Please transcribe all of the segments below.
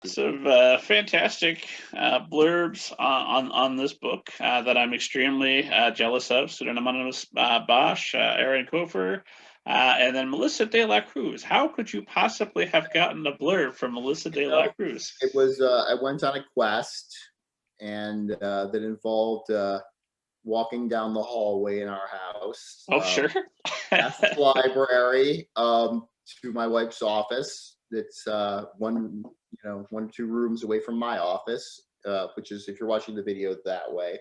Some fantastic blurbs on this book that I'm extremely jealous of. Pseudonymous Bosch, Aaron Kofer, and then Melissa De La Cruz. How could you possibly have gotten a blurb from Melissa De La Cruz? It was I went on a quest, and that involved walking down the hallway in our house. Oh, sure. Past the library to my wife's office. It's one or two rooms away from my office, which is, if you're watching the video, that way.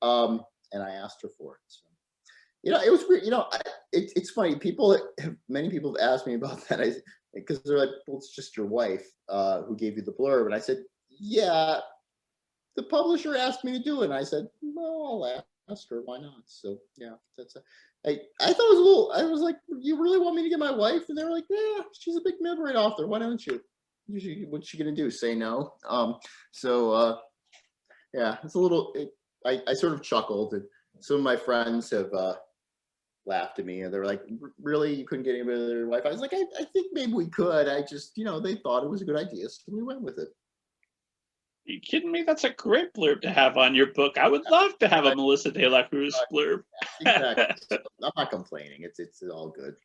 And I asked her for it. So, it was weird. It's funny. Many people have asked me about that. Because they're like, well, it's just your wife who gave you the blurb. And I said, yeah, the publisher asked me to do it. And I said, well, I'll ask her. Why not? So yeah, I thought it was a little, I was like, you really want me to get my wife? And they were like, yeah, she's a big mid-rate author. Why don't you? What's she going to do? Say no? Yeah, it's a little, I sort of chuckled. And some of my friends have laughed at me, and they were like, really? You couldn't get anybody with their wife? I was like, I think maybe we could. I just, they thought it was a good idea, so we went with it. Are you kidding me? That's a great blurb to have on your book. I would love to have a Melissa De La Cruz blurb. Exactly. I'm not complaining. It's all good.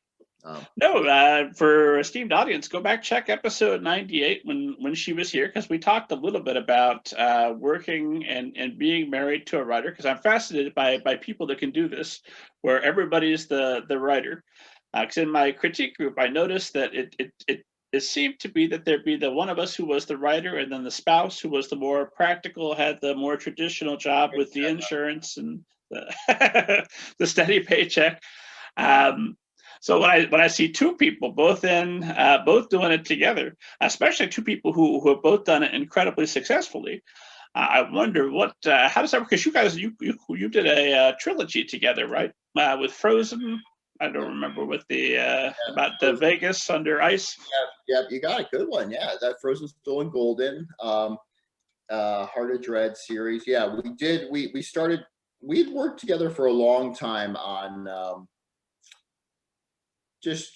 No, for esteemed audience, go back, check episode 98 when she was here, because we talked a little bit about working and being married to a writer, because I'm fascinated by people that can do this, where everybody's the writer. Because in my critique group, I noticed that it seemed to be that there'd be the one of us who was the writer, and then the spouse who was the more practical, had the more traditional job with the insurance and the, the steady paycheck. So when I see two people both doing it together, especially two people who have both done it incredibly successfully, I wonder how does that work? Because you guys you did a trilogy together, right? With Frozen. I don't remember with the about the Vegas under ice. Yeah, you got a good one. Yeah, that Frozen Stolen Golden, Heart of Dread series. Yeah, we did. We'd worked together for a long time on just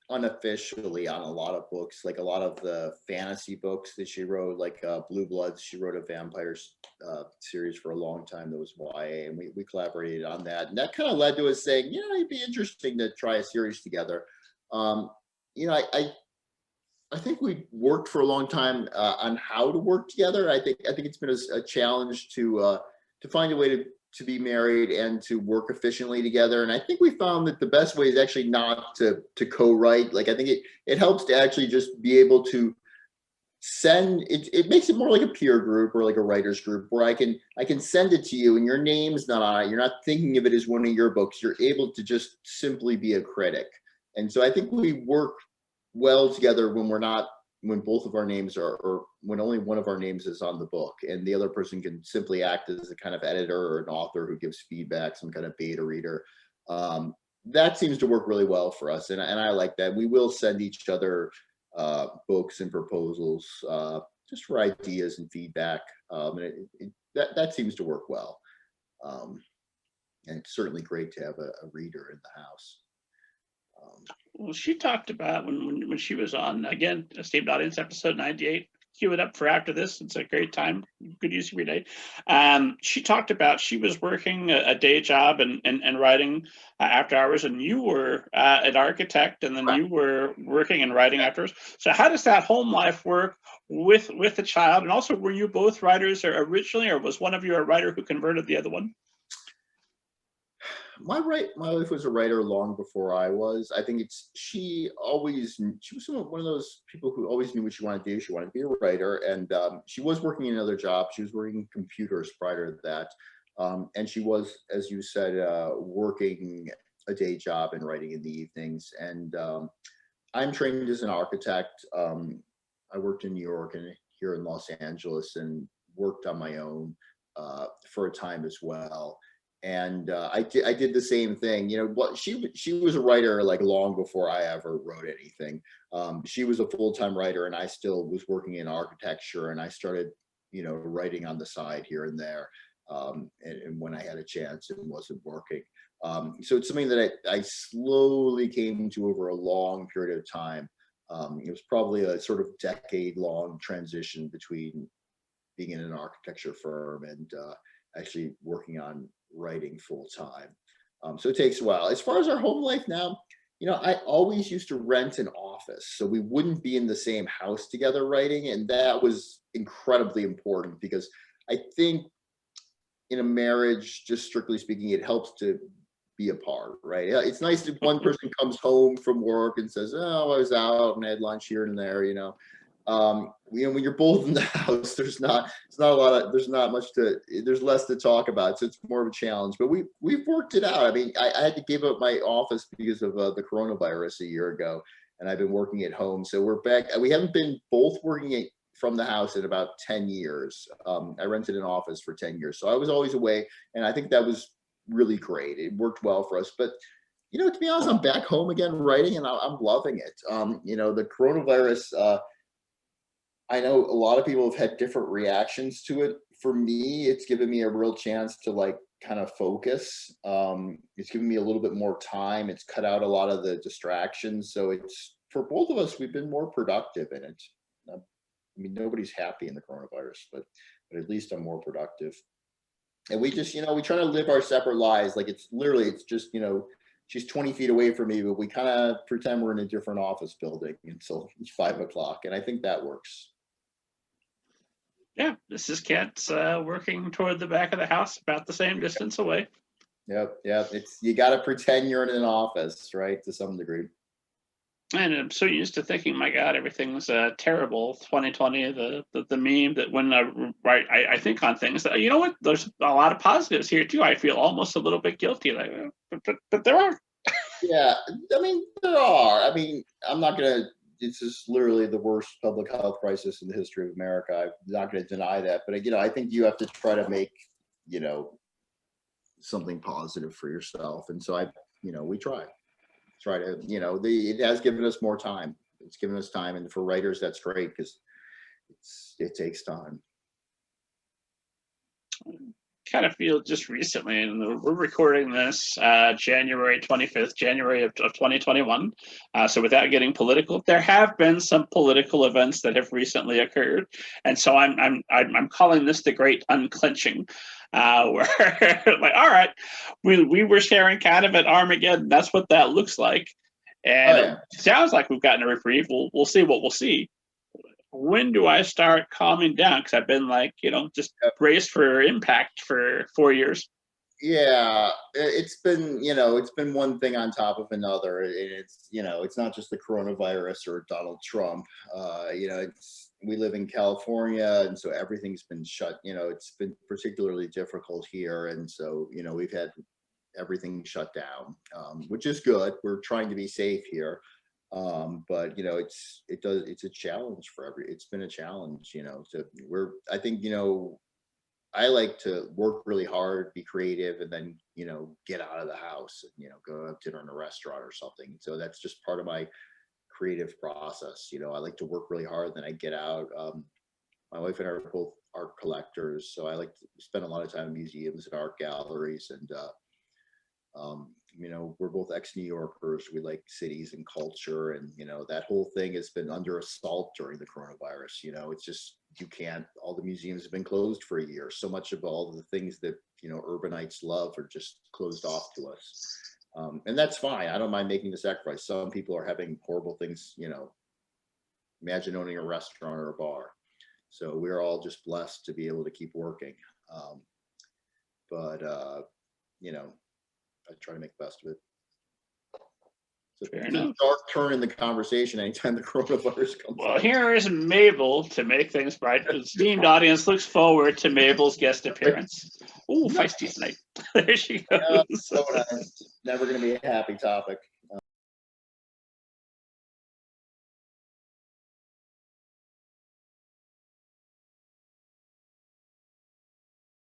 unofficially on a lot of books, like a lot of the fantasy books that she wrote, like Blue Bloods. She wrote a vampires series for a long time that was YA, and we collaborated on that. And that kind of led to us saying, it'd be interesting to try a series together. I think we worked for a long time on how to work together. I think it's been a challenge to find a way to be married and to work efficiently together. And I think we found that the best way is actually not to co-write. Like, I think it helps to actually just be able to send it. It makes it more like a peer group or like a writer's group, where I can send it to you and your name's not on it. You're not thinking of it as one of your books. You're able to just simply be a critic. And so I think we work well together when both of our names or when only one of our names is on the book, and the other person can simply act as a kind of editor or an author who gives feedback, some kind of beta reader. That seems to work really well for us, and I like that. We will send each other books and proposals just for ideas and feedback, and that seems to work well. And it's certainly great to have a reader in the house. Well, she talked about when she was on, again, esteemed audience, episode 98. Cue it up for after this. It's a great time. Good use of your day. She talked about she was working a day job and writing after hours, and you were an architect, and then you were working and writing afterwards. So how does that home life work with the child? And also, were you both writers originally, or was one of you a writer who converted the other one? My wife was a writer long before I was. I think she was one of those people who always knew what she wanted to do. She wanted to be a writer, and she was working in another job. She was working computers prior to that. And she was, as you said, working a day job and writing in the evenings. And I'm trained as an architect. I worked in New York and here in Los Angeles, and worked on my own for a time as well. And I did the same thing. She was a writer like long before I ever wrote anything. She was a full-time writer, and I still was working in architecture, and I started, writing on the side here and there. And when I had a chance and wasn't working. So it's something that I slowly came to over a long period of time. It was probably a sort of decade-long transition between being in an architecture firm and actually working on writing full time. So it takes a while. As far as our home life now, I always used to rent an office, so we wouldn't be in the same house together writing, and that was incredibly important because I think in a marriage, just strictly speaking, it helps to be apart, right? Yeah, it's nice if one person comes home from work and says, "Oh, I was out and I had lunch here and there," when you're both in the house, there's not less to talk about, so it's more of a challenge. But we've worked it out. I mean, I had to give up my office because of the coronavirus a year ago, and I've been working at home. So we're back. We haven't been both working from the house in about 10 years. I rented an office for 10 years, so I was always away, and I think that was really great. It worked well for us. But to be honest, I'm back home again writing, and I'm loving it. The coronavirus. I know a lot of people have had different reactions to it. For me, it's given me a real chance to kind of focus. It's given me a little bit more time. It's cut out a lot of the distractions. So it's, for both of us, we've been more productive in it. I mean, nobody's happy in the coronavirus, but at least I'm more productive. And we just, we try to live our separate lives. It's just, she's 20 feet away from me, but we kind of pretend we're in a different office building until it's 5 o'clock. And I think that works. Yeah, this is Kent working toward the back of the house, about the same distance away. Yep. You got to pretend you're in an office, right, to some degree. And I'm so used to thinking, my God, everything's terrible. 2020, the meme that when I think on things, you know what? There's a lot of positives here too. I feel almost a little bit guilty, but there are. Yeah, I mean, there are. I mean, I'm not gonna. It's just literally the worst public health crisis in the history of America. I'm not going to deny that, but I think you have to try to make something positive for yourself, and so we try to it has given us more time. It's given us time, and for writers that's great because it takes time. Kind of feel just recently, and we're recording this January 25th, January of 2021. So without getting political, there have been some political events that have recently occurred, and so I'm calling this the great unclenching, where all right, we were sharing kind of at Armageddon. That's what that looks like, and It sounds like we've gotten a reprieve. We'll see what we'll see. When do I start calming down? Because I've been just braced for impact for 4 years. Yeah, it's been one thing on top of another. It's not just the coronavirus or Donald Trump. We live in California, and so everything's been shut. It's been particularly difficult here, and so we've had everything shut down, which is good. We're trying to be safe here. But it's a challenge it's been a challenge, I think, I like to work really hard, be creative, and then, get out of the house and, go have dinner in a restaurant or something. So that's just part of my creative process. I like to work really hard, then I get out. My wife and I are both art collectors, so I like to spend a lot of time in museums and art galleries, and we're both ex-New Yorkers. We like cities and culture, and that whole thing has been under assault during the coronavirus. It's just, all the museums have been closed for a year. So much of all of the things that urbanites love are just closed off to us, and that's fine. I don't mind making the sacrifice. Some people are having horrible things. Imagine owning a restaurant or a bar. So we're all just blessed to be able to keep working, but I try to make the best of it. So it's a dark turn in the conversation anytime the coronavirus comes Well, up. here is Mabel to make things bright. The esteemed audience looks forward to Mabel's guest appearance. Ooh, feisty tonight. There she goes. Yeah, so nice. Never going to be a happy topic.